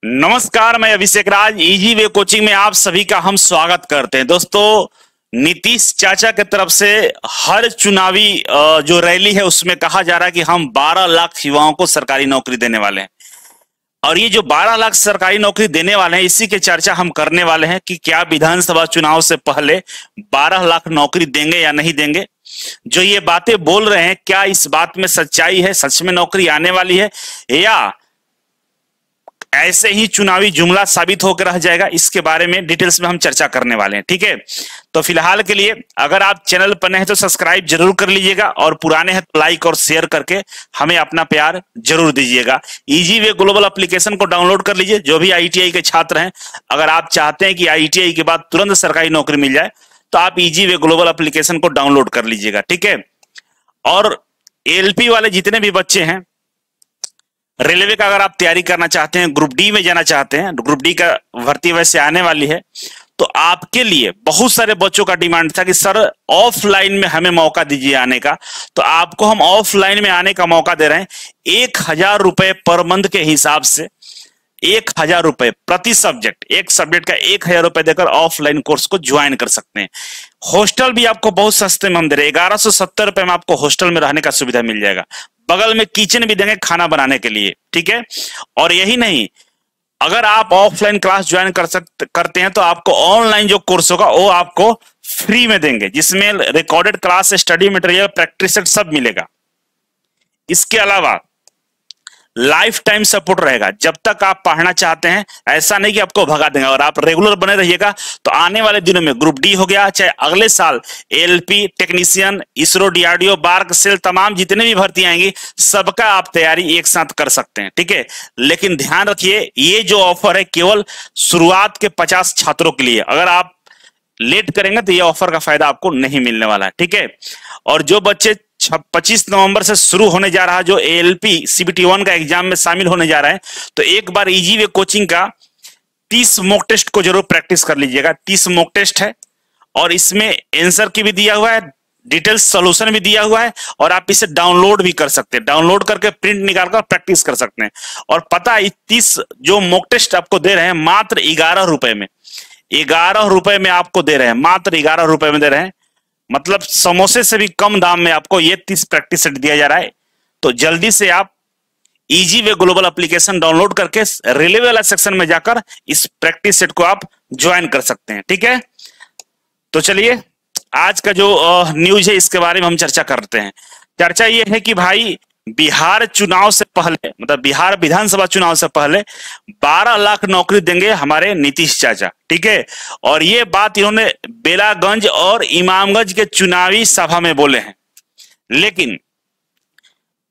नमस्कार, मैं अभिषेक राज। Easy way coaching में आप सभी का हम स्वागत करते हैं। दोस्तों, नीतीश चाचा की तरफ से हर चुनावी जो रैली है उसमें कहा जा रहा है कि हम 12 लाख युवाओं को सरकारी नौकरी देने वाले हैं। और ये जो 12 लाख सरकारी नौकरी देने वाले हैं, इसी की चर्चा हम करने वाले हैं कि क्या विधानसभा चुनाव से पहले 12 लाख नौकरी देंगे या नहीं देंगे। जो ये बातें बोल रहे हैं, क्या इस बात में सच्चाई है, सच में नौकरी आने वाली है, या ऐसे ही चुनावी जुमला साबित होकर रह जाएगा। इसके बारे में डिटेल्स में हम चर्चा करने वाले हैं। ठीक है, तो फिलहाल के लिए अगर आप चैनल पर नए हैं तो सब्सक्राइब जरूर कर लीजिएगा, और पुराने हैं तो लाइक और शेयर करके हमें अपना प्यार जरूर दीजिएगा। इजी वे ग्लोबल एप्लीकेशन को डाउनलोड कर लीजिए। जो भी आईटीआई के छात्र हैं, अगर आप चाहते हैं कि आईटीआई के बाद तुरंत सरकारी नौकरी मिल जाए तो आप इजी वे ग्लोबल एप्लीकेशन को डाउनलोड कर लीजिएगा। ठीक है, और एलपी वाले जितने भी बच्चे हैं, रेलवे का अगर आप तैयारी करना चाहते हैं, ग्रुप डी में जाना चाहते हैं, ग्रुप डी का भर्ती वैसे आने वाली है, तो आपके लिए बहुत सारे बच्चों का डिमांड था कि सर ऑफलाइन में हमें मौका दीजिए आने का। तो आपको हम ऑफलाइन में आने का मौका दे रहे हैं। 1000 रुपए पर मंथ के हिसाब से 1000 रुपए प्रति सब्जेक्ट, एक सब्जेक्ट का 1000 रुपए देकर ऑफलाइन कोर्स को ज्वाइन कर सकते हैं। हॉस्टल भी आपको बहुत सस्ते में हम दे रहे हैं। 1170 रुपए में आपको हॉस्टल में रहने का सुविधा मिल जाएगा। बगल में किचन भी देंगे खाना बनाने के लिए। ठीक है, और यही नहीं, अगर आप ऑफलाइन क्लास ज्वाइन करते हैं तो आपको ऑनलाइन जो कोर्स होगा वो आपको फ्री में देंगे, जिसमें recorded class, study material, practice set सब मिलेगा। इसके अलावा लाइफ टाइम सपोर्ट रहेगा। जब तक आप पढ़ना चाहते हैं, ऐसा नहीं कि आपको भगा देंगे। और आप रेगुलर बने रहिएगा तो आने वाले दिनों में ग्रुप डी हो गया, चाहे अगले साल LP technician, ISRO, DRDO, BARC SAIL, तमाम जितने भी भर्ती आएंगी, सबका आप तैयारी एक साथ कर सकते हैं। ठीक है, लेकिन ध्यान रखिए, ये जो ऑफर है केवल शुरुआत के 50 छात्रों के लिए। अगर आप लेट करेंगे तो ये ऑफर का फायदा आपको नहीं मिलने वाला है। ठीक है, और जो बच्चे 25 नवंबर से शुरू होने जा रहा, जो एएलपी सीबीटी 1 का एग्जाम में शामिल होने जा रहा है, तो एक बार इजी वे कोचिंग का 30 मॉक टेस्ट को जरूर प्रैक्टिस कर लीजिएगा। 30 मॉक टेस्ट है और इसमें आंसर की भी दिया हुआ है, डिटेल्स सॉल्यूशन भी दिया हुआ है, और आप इसे डाउनलोड भी कर सकते हैं। डाउनलोड करके प्रिंट निकालकर प्रैक्टिस कर सकते हैं। और पता है, 30 जो मॉक टेस्ट आपको दे रहे हैं मात्र 11 रुपए में, 11 रुपए में आपको दे रहे हैं, मात्र 11 रुपए में दे रहे हैं। मतलब समोसे से भी कम दाम में आपको ये 30 प्रैक्टिस सेट दिया जा रहा है। तो जल्दी से आप easy way global application download करके रेलवे वाला सेक्शन में जाकर इस प्रैक्टिस सेट को आप ज्वाइन कर सकते हैं। ठीक है, तो चलिए आज का जो न्यूज है इसके बारे में हम चर्चा करते हैं। चर्चा ये है कि भाई बिहार चुनाव से पहले, मतलब बिहार विधानसभा चुनाव से पहले 12 लाख नौकरी देंगे हमारे नीतीश चाचा। ठीक है, और ये बात इन्होंने बेलागंज और इमामगंज के चुनावी सभा में बोले हैं। लेकिन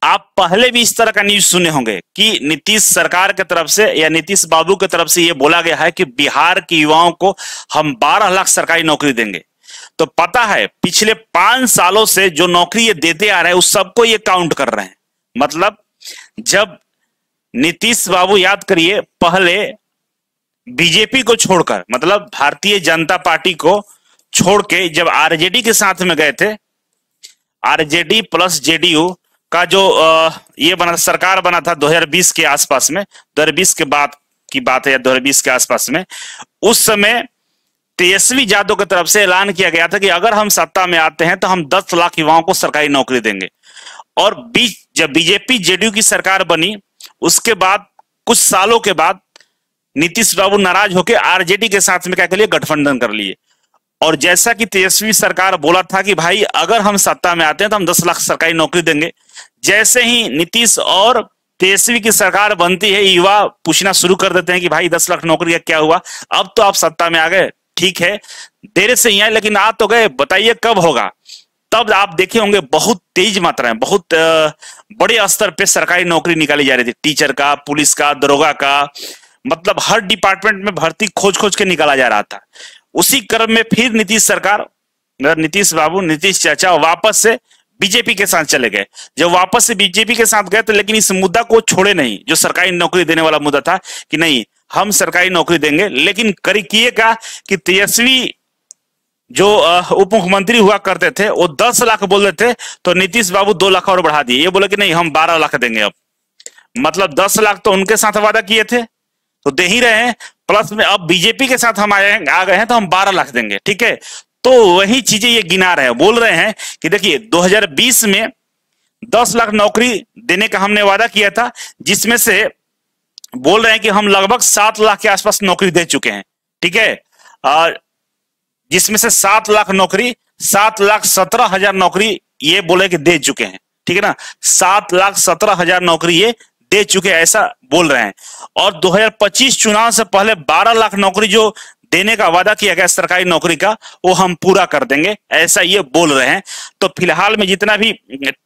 आप पहले भी इस तरह का न्यूज सुने होंगे कि नीतीश सरकार की तरफ से या नीतीश बाबू की तरफ से ये बोला गया है कि बिहार के युवाओं को हम 12 लाख सरकारी नौकरी देंगे। तो पता है, पिछले 5 सालों से जो नौकरी ये देते आ रहे हैं उस सबको ये काउंट कर रहे हैं। मतलब जब नीतीश बाबू, याद करिए, पहले बीजेपी को छोड़कर, मतलब भारतीय जनता पार्टी को छोड़ के जब आरजेडी के साथ में गए थे, आरजेडी प्लस जेडीयू का जो ये बना, सरकार बना था 2020 के आसपास में, 2020 के बाद की बात है या 2020 के आसपास में, उस समय तेजस्वी यादव की तरफ से ऐलान किया गया था कि अगर हम सत्ता में आते हैं तो हम 10 लाख युवाओं को सरकारी नौकरी देंगे। और जब बीजेपी जेडीयू की सरकार बनी, उसके बाद कुछ सालों के बाद नीतीश बाबू नाराज होकर आरजेडी के साथ में क्या कर लिए, गठबंधन कर लिए। और जैसा कि तेजस्वी सरकार बोला था कि भाई अगर हम सत्ता में आते हैं तो हम 10 लाख सरकारी नौकरी देंगे, जैसे ही नीतीश और तेजस्वी की सरकार बनती है, युवा पूछना शुरू कर देते हैं कि भाई 10 लाख नौकरी का क्या हुआ, अब तो आप सत्ता में आ गए, ठीक है देर से ही आए लेकिन आ तो गए, बताइए कब होगा। तब आप देखे होंगे बहुत तेज मात्रा में, बहुत बड़े स्तर पे सरकारी नौकरी निकाली जा रही थी। टीचर का, पुलिस का, दरोगा का, मतलब हर डिपार्टमेंट में भर्ती खोज खोज के निकाला जा रहा था। उसी क्रम में फिर नीतीश सरकार, नीतीश बाबू, नीतीश चाचा वापस से बीजेपी के साथ चले गए। जब वापस से बीजेपी के साथ गए तो लेकिन इस मुद्दा को छोड़े नहीं, जो सरकारी नौकरी देने वाला मुद्दा था कि नहीं हम सरकारी नौकरी देंगे। लेकिन किए का कि तेजस्वी जो उप मुख्यमंत्री हुआ करते थे वो 10 लाख बोल रहे थे, तो नीतीश बाबू 2 लाख और बढ़ा दिए। ये बोले कि नहीं हम 12 लाख देंगे अब। मतलब 10 लाख तो उनके साथ वादा किए थे, तो दे ही रहे हैं, प्लस में अब बीजेपी के साथ हम आ गए हैं तो हम 12 लाख देंगे, ठीक है। तो वही चीजें ये गिना रहे हैं, बोल रहे हैं कि देखिए 2020 में 10 लाख नौकरी देने का हमने वादा किया था, जिसमें से बोल रहे हैं कि हम लगभग 7 लाख के आसपास नौकरी दे चुके हैं, ठीक है। जिसमें से 7 लाख नौकरी, 7,17,000 नौकरी ये बोले कि दे चुके हैं, ठीक है ना। 7,17,000 नौकरी ये दे चुके हैं, ऐसा बोल रहे हैं। और 2025 चुनाव से पहले 12 लाख नौकरी जो देने का वादा किया गया सरकारी नौकरी का, वो हम पूरा कर देंगे, ऐसा ये बोल रहे हैं। तो फिलहाल में जितना भी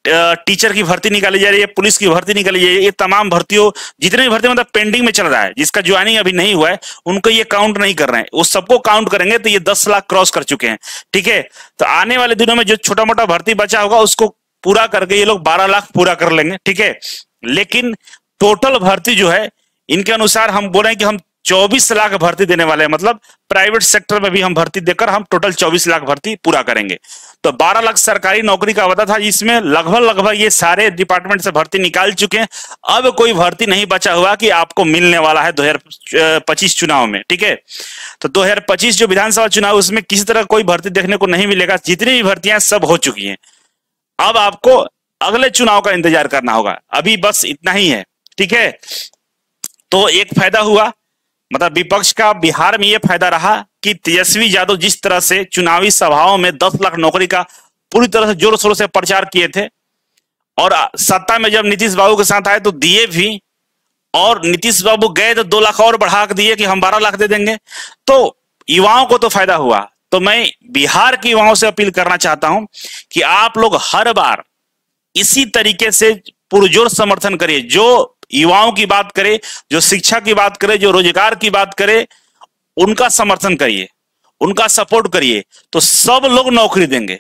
टीचर की भर्ती निकाली जा रही है, पुलिस की भर्ती निकाली जा रही है, ये तमाम भर्तियों, जितनी भी भर्ती मतलब पेंडिंग में चल रहा है, जिसका ज्वाइनिंग अभी नहीं हुआ है, उनको ये काउंट नहीं कर रहे हैं। उस सबको काउंट करेंगे तो ये 10 लाख क्रॉस कर चुके हैं, ठीक है। तो आने वाले दिनों में जो छोटा मोटा भर्ती बचा होगा उसको पूरा करके ये लोग 12 लाख पूरा कर लेंगे, ठीक है। लेकिन टोटल भर्ती जो है, इनके अनुसार हम बोल रहे हैं कि हम 24 लाख भर्ती देने वाले हैं, मतलब प्राइवेट सेक्टर में भी हम भर्ती देकर हम टोटल 24 लाख भर्ती पूरा करेंगे। तो 12 लाख सरकारी नौकरी का वादा था, इसमें लगभग ये सारे डिपार्टमेंट से भर्ती निकाल चुके हैं। अब कोई भर्ती नहीं बचा हुआ कि आपको मिलने वाला है 2025 चुनाव में, ठीक है। तो 2025 जो विधानसभा चुनाव, उसमें किसी तरह कोई भर्ती देखने को नहीं मिलेगा, जितनी भी भर्तियां सब हो चुकी हैं। अब आपको अगले चुनाव का इंतजार करना होगा, अभी बस इतना ही है, ठीक है। तो एक फायदा हुआ, मतलब विपक्ष का बिहार में यह फायदा रहा कि तेजस्वी यादव जिस तरह से चुनावी सभाओं में 10 लाख नौकरी का पूरी तरह से जोर शोर से प्रचार किए थे, और सत्ता में जब नीतीश बाबू के साथ आए तो दिए भी, और नीतीश बाबू गए तो 2 लाख और बढ़ा दिए कि हम 12 लाख दे देंगे। तो युवाओं को तो फायदा हुआ। तो मैं बिहार के युवाओं से अपील करना चाहता हूं कि आप लोग हर बार इसी तरीके से पुरजोर समर्थन करिए, जो युवाओं की बात करे, जो शिक्षा की बात करे, जो रोजगार की बात करे, उनका समर्थन करिए, उनका सपोर्ट करिए, तो सब लोग नौकरी देंगे।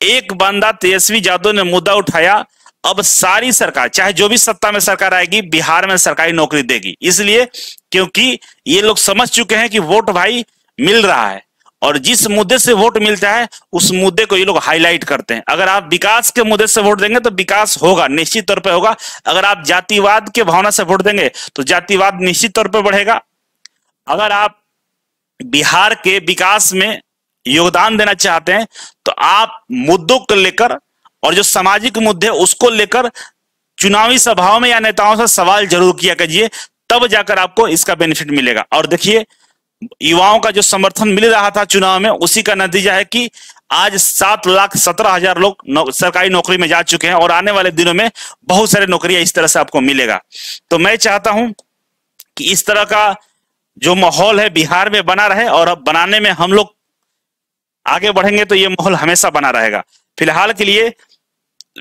एक बंदा तेजस्वी यादव ने मुद्दा उठाया, अब सारी सरकार, चाहे जो भी सत्ता में सरकार आएगी, बिहार में सरकारी नौकरी देगी। इसलिए क्योंकि ये लोग समझ चुके हैं कि वोट भाई मिल रहा है, और जिस मुद्दे से वोट मिलता है उस मुद्दे को ये लोग हाईलाइट करते हैं। अगर आप विकास के मुद्दे से वोट देंगे तो विकास होगा, निश्चित तौर पे होगा। अगर आप जातिवाद के भावना से वोट देंगे तो जातिवाद निश्चित तौर पे बढ़ेगा। अगर आप बिहार के विकास में योगदान देना चाहते हैं तो आप मुद्दों को लेकर, और जो सामाजिक मुद्दे उसको लेकर चुनावी सभाओं में या नेताओं से सवाल जरूर किया कीजिए, तब जाकर आपको इसका बेनिफिट मिलेगा। और देखिए, युवाओं का जो समर्थन मिल रहा था चुनाव में, उसी का नतीजा है कि आज 7,17,000 लोग सरकारी नौकरी में जा चुके हैं, और आने वाले दिनों में बहुत सारे नौकरियां इस तरह से आपको मिलेगा। तो मैं चाहता हूं कि इस तरह का जो माहौल है बिहार में बना रहे, और अब बनाने में हम लोग आगे बढ़ेंगे तो ये माहौल हमेशा बना रहेगा। फिलहाल के लिए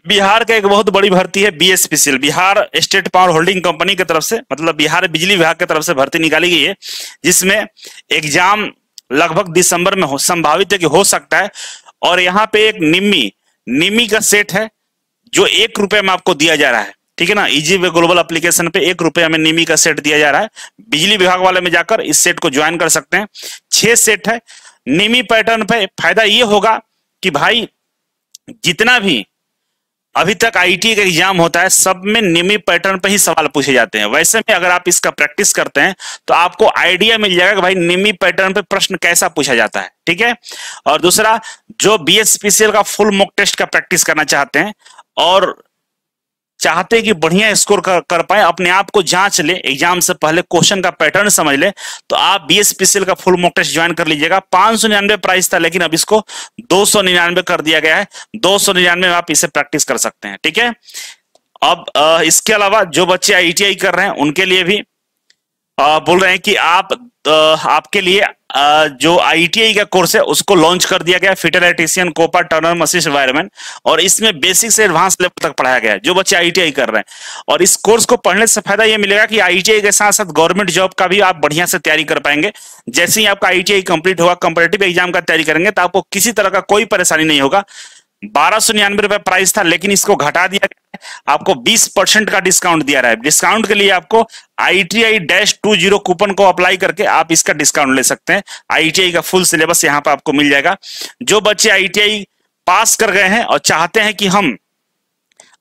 बिहार का एक बहुत बड़ी भर्ती है BSPCL, Bihar state power holding company की तरफ से, मतलब बिहार बिजली विभाग की तरफ से भर्ती निकाली गई है, जिसमें एग्जाम लगभग दिसंबर में संभावित है कि हो सकता है। और यहाँ पे एक निम्मी का सेट है जो 1 रुपए में आपको दिया जा रहा है, ठीक है ना। इजी वे ग्लोबल एप्लीकेशन पे 1 रुपए में निम्मी का सेट दिया जा रहा है। बिजली विभाग वाले में जाकर इस सेट को ज्वाइन कर सकते हैं। 6 सेट है निम्मी पैटर्न पे। फायदा ये होगा कि भाई जितना भी अभी तक आईटीआई का एग्जाम होता है, सब में निम्मी पैटर्न पे ही सवाल पूछे जाते हैं। वैसे में अगर आप इसका प्रैक्टिस करते हैं तो आपको आइडिया मिल जाएगा कि भाई निम्मी पैटर्न पे प्रश्न कैसा पूछा जाता है, ठीक है। और दूसरा, जो बीएसपीसीएल का फुल मॉक टेस्ट का प्रैक्टिस करना चाहते हैं और चाहते हैं कि बढ़िया स्कोर कर पाए, अपने आप को जांच ले, एग्जाम से पहले क्वेश्चन का पैटर्न समझ ले, तो आप बीएसपीसीएल का फुल मॉक टेस्ट ज्वाइन कर लीजिएगा। 599 प्राइस था, लेकिन अब इसको 299 कर दिया गया है। 299 में आप इसे प्रैक्टिस कर सकते हैं, ठीक है। अब इसके अलावा जो बच्चे आईटीआई कर रहे हैं उनके लिए भी बोल रहे हैं कि आपके लिए जो आईटीआई का कोर्स है उसको लॉन्च कर दिया गया, फिटर इलेक्ट्रीशियन, कोपर, टर्नर, मशीन, वायरमैन, और इसमें बेसिक से एडवांस लेवल तक पढ़ाया गया है जो बच्चे आईटीआई कर रहे हैं। और इस कोर्स को पढ़ने से फायदा ये मिलेगा कि आईटीआई के साथ साथ गवर्नमेंट जॉब का भी आप बढ़िया से तैयारी कर पाएंगे। जैसे ही आपका आईटीआई कंप्लीट होगा, कंपीटिटिव एग्जाम का तैयारी करेंगे तो आपको किसी तरह का कोई परेशानी नहीं होगा। 1299 रुपए प्राइस था, लेकिन इसको घटा दिया गया, आपको 20% का डिस्काउंट दिया रहा है। डिस्काउंट के लिए आपको ITI-20 कूपन को अप्लाई करके आप इसका डिस्काउंट ले सकते हैं। आईटीआई का फुल सिलेबस यहाँ पर आपको मिल जाएगा। जो बच्चे आईटीआई पास कर गए हैं और चाहते हैं कि हम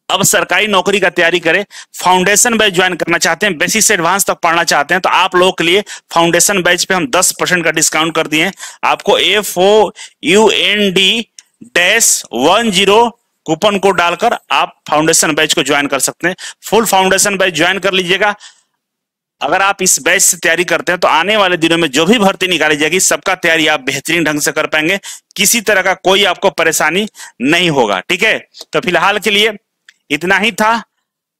अब सरकारी नौकरी का तैयारी करें, फाउंडेशन बैच ज्वाइन करना चाहते हैं, बेसिक से एडवांस तक पढ़ना चाहते हैं, तो आप लोगों के लिए फाउंडेशन बैच पे हम 10% का डिस्काउंट कर दिए हैं। आपको FOUND-10 कूपन कोड डालकर आप फाउंडेशन बैच को ज्वाइन कर सकते हैं। फुल फाउंडेशन बैच ज्वाइन कर लीजिएगा। अगर आप इस बैच से तैयारी करते हैं तो आने वाले दिनों में जो भी भर्ती निकाली जाएगी सबका तैयारी आप बेहतरीन ढंग से कर पाएंगे, किसी तरह का कोई आपको परेशानी नहीं होगा। ठीक है, तो फिलहाल के लिए इतना ही था।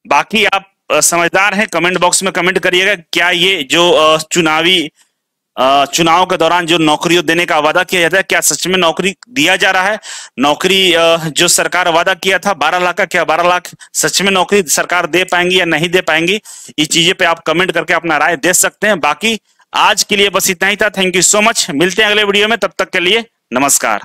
बाकी आप समझदार हैं, कमेंट बॉक्स में कमेंट करिएगा, क्या ये जो चुनाव के दौरान जो नौकरियों देने का वादा किया जाता है, क्या सच में नौकरी दिया जा रहा है? नौकरी जो सरकार वादा किया था 12 लाख का, क्या 12 लाख सच में नौकरी सरकार दे पाएंगी या नहीं दे पाएंगी? इस चीजें पे आप कमेंट करके अपना राय दे सकते हैं। बाकी आज के लिए बस इतना ही था। थैंक यू सो मच, मिलते हैं अगले वीडियो में, तब तक के लिए नमस्कार।